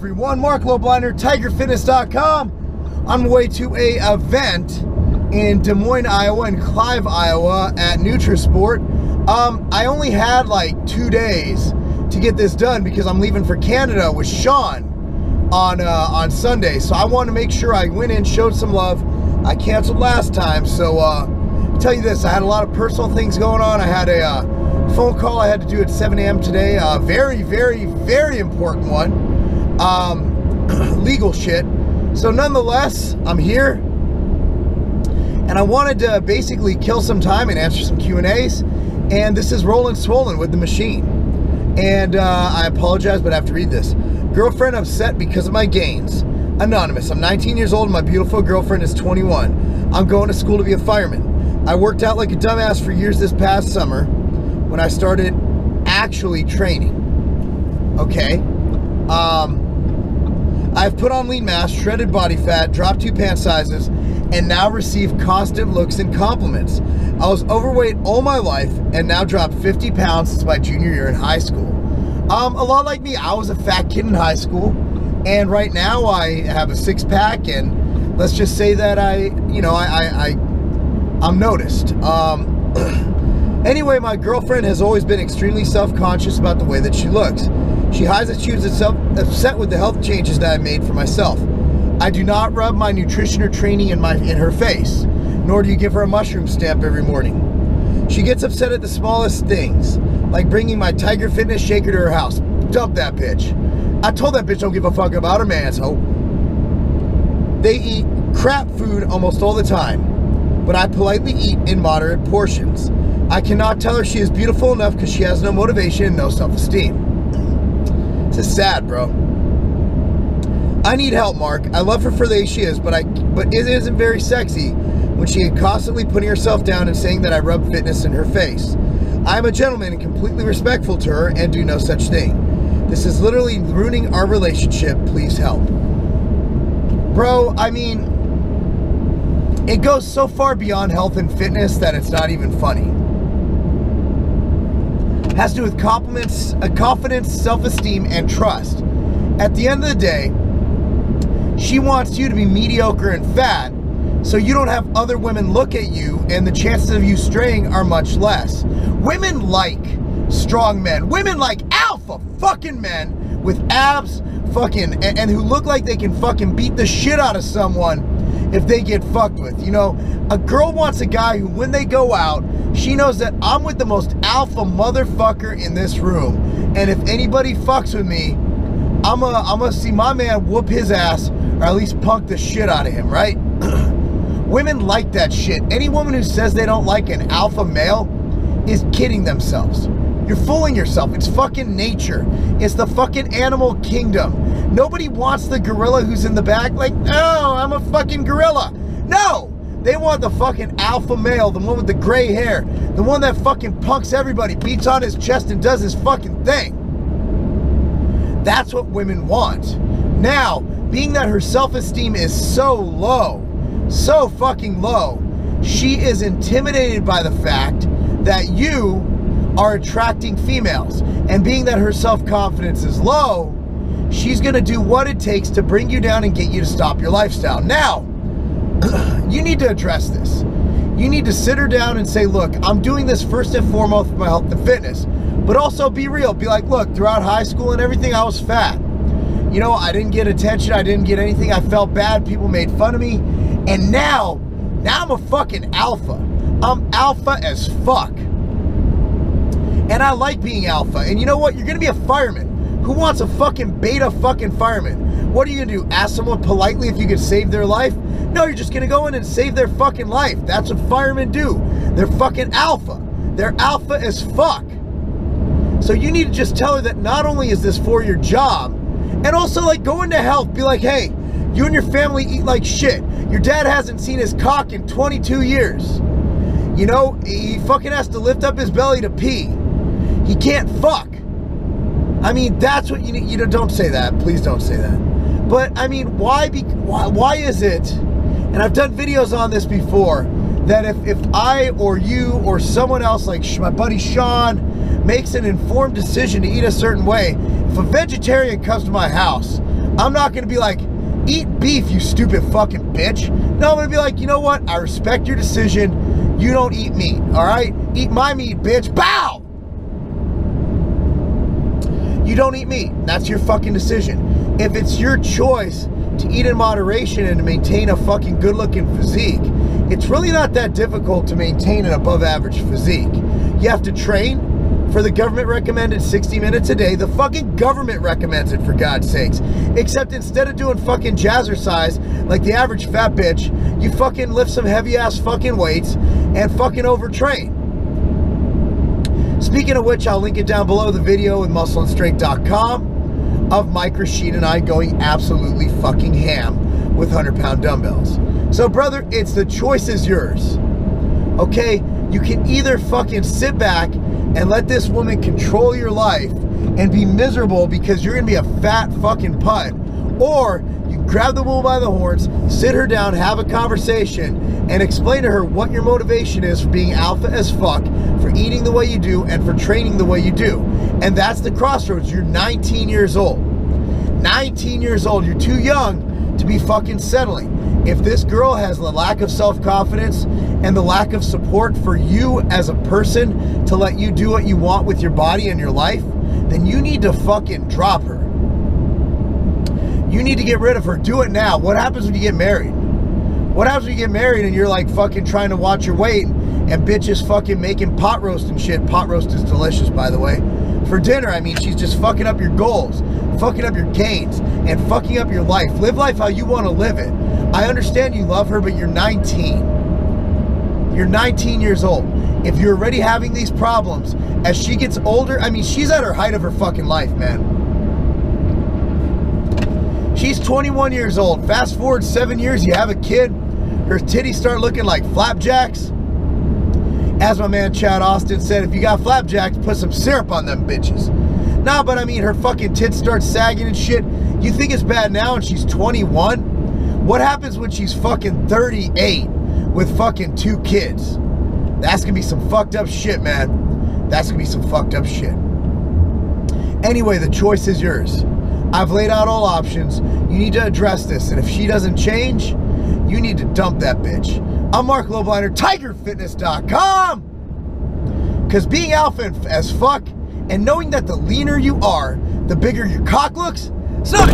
everyone, Marc Lobliner, TigerFitness.com. On my way to a event in Des Moines, Iowa, and Clive, Iowa at Nutrisport. I only had like 2 days to get this done because I'm leaving for Canada with Sean on Sunday. So I wanted to make sure I went in, showed some love. I canceled last time, so I'll tell you this, I had a lot of personal things going on. I had a phone call I had to do at 7 a.m. today, very, very, very important one, legal shit. So nonetheless, I'm here, and I wanted to basically kill some time and answer some Q&As, and this is Rolling Swollen with the machine. And I apologize, but I have to read this. Girlfriend upset because of my gains. Anonymous, I'm 19 years old and my beautiful girlfriend is 21. I'm going to school to be a fireman. I worked out like a dumbass for years this past summer when I started actually training. Okay. I've put on lean mass, shredded body fat, dropped 2 pant sizes, and now receive constant looks and compliments. I was overweight all my life and now dropped 50 pounds since my junior year in high school. A lot like me, I was a fat kid in high school, and right now I have a 6-pack, and let's just say that I'm noticed. Anyway, my girlfriend has always been extremely self-conscious about the way that she looks. She hides that she was upset with the health changes that I made for myself. I do not rub my nutrition or training in her face, nor do you give her a mushroom stamp every morning. She gets upset at the smallest things, like bringing my Tiger Fitness shaker to her house. Dump that bitch. I told that bitch don't give a fuck about her man's hoe. They eat crap food almost all the time, but I politely eat in moderate portions. I cannot tell her she is beautiful enough because she has no motivation and no self-esteem. This is sad, bro. I need help, Mark. I love her for the way she is, but it isn't very sexy when she is constantly putting herself down and saying that I rub fitness in her face. I am a gentleman and completely respectful to her and do no such thing. This is literally ruining our relationship. Please help. Bro, I mean, it goes so far beyond health and fitness that it's not even funny. It has to do with compliments, confidence, self-esteem, and trust. At the end of the day, she wants you to be mediocre and fat so you don't have other women look at you, and the chances of you straying are much less. Women like strong men. Women like alpha fucking men with abs fucking and who look like they can fucking beat the shit out of someone if they get fucked with. You know, a girl wants a guy who, when they go out, she knows that I'm with the most alpha motherfucker in this room, and if anybody fucks with me, I'm gonna see my man whoop his ass, or at least punk the shit out of him, right? Women like that shit. Any woman who says they don't like an alpha male is kidding themselves. You're fooling yourself. It's fucking nature. It's the fucking animal kingdom. Nobody wants the gorilla who's in the back like, oh, I'm a fucking gorilla. No! They want the fucking alpha male, the one with the gray hair, the one that fucking punks everybody, beats on his chest and does his fucking thing. That's what women want. Now, being that her self-esteem is so low, so fucking low, she is intimidated by the fact that you are attracting females. And being that her self-confidence is low, she's gonna do what it takes to bring you down and get you to stop your lifestyle. Now, you need to address this. You need to sit her down and say, look, I'm doing this first and foremost for my health and fitness, but also be real. Be like, look, throughout high school and everything, I was fat. You know, I didn't get attention. I didn't get anything. I felt bad. People made fun of me. And now I'm a fucking alpha. I'm alpha as fuck. And I like being alpha. And you know what? You're going to be a fireman. Who wants a fucking beta fucking fireman? What are you going to do? Ask someone politely if you could save their life? No, you're just going to go in and save their fucking life. That's what firemen do. They're fucking alpha. They're alpha as fuck. So you need to just tell her that not only is this for your job, and also like go into health. Be like, hey, you and your family eat like shit. Your dad hasn't seen his cock in 22 years. You know, he fucking has to lift up his belly to pee. He can't fuck. I mean, that's what you need. You know, don't say that. Please don't say that. But I mean, why is it, and I've done videos on this before, that if I or you or someone else like my buddy Sean makes an informed decision to eat a certain way, if a vegetarian comes to my house, I'm not gonna be like, eat beef, you stupid fucking bitch. No, I'm gonna be like, you know what? I respect your decision. You don't eat meat, all right? Eat my meat, bitch. Bow! You don't eat meat. That's your fucking decision. If it's your choice to eat in moderation and to maintain a fucking good-looking physique, it's really not that difficult to maintain an above-average physique. You have to train for the government recommended 60 minutes a day. The fucking government recommends it, for God's sakes. Except instead of doing fucking jazzercise like the average fat bitch, you fucking lift some heavy ass fucking weights and fucking overtrain. Speaking of which, I'll link it down below the video with muscleandstrength.com of Mike Rashid and I going absolutely fucking ham with 100-pound dumbbells. So brother, it's the choice is yours. Okay, you can either fucking sit back and let this woman control your life and be miserable because you're gonna be a fat fucking putt, or you grab the bull by the horns, sit her down, have a conversation, and explain to her what your motivation is for being alpha as fuck, for eating the way you do, and for training the way you do. And that's the crossroads. You're 19 years old. 19 years old. You're too young to be fucking settling. If this girl has the lack of self-confidence and the lack of support for you as a person to let you do what you want with your body and your life, then you need to fucking drop her. You need to get rid of her. Do it now. What happens when you get married? What happens when you get married and you're like fucking trying to watch your weight and bitch is fucking making pot roast and shit? Pot roast is delicious, by the way. For dinner, I mean, she's just fucking up your goals, fucking up your gains, and fucking up your life. Live life how you want to live it. I understand you love her, but you're 19. You're 19 years old. If you're already having these problems, as she gets older, I mean, she's at her height of her fucking life, man. She's 21 years old. Fast forward 7 years, you have a kid. Her titties start looking like flapjacks. As my man Chad Austin said, if you got flapjacks, put some syrup on them bitches. Nah, but I mean, her fucking tits start sagging and shit. You think it's bad now and she's 21? What happens when she's fucking 38 with fucking 2 kids? That's gonna be some fucked up shit, man. That's gonna be some fucked up shit. Anyway, the choice is yours. I've laid out all options. You need to address this, and if she doesn't change, you need to dump that bitch. I'm Marc Lobliner, TigerFitness.com. Because being alpha as fuck and knowing that the leaner you are, the bigger your cock looks, it's not a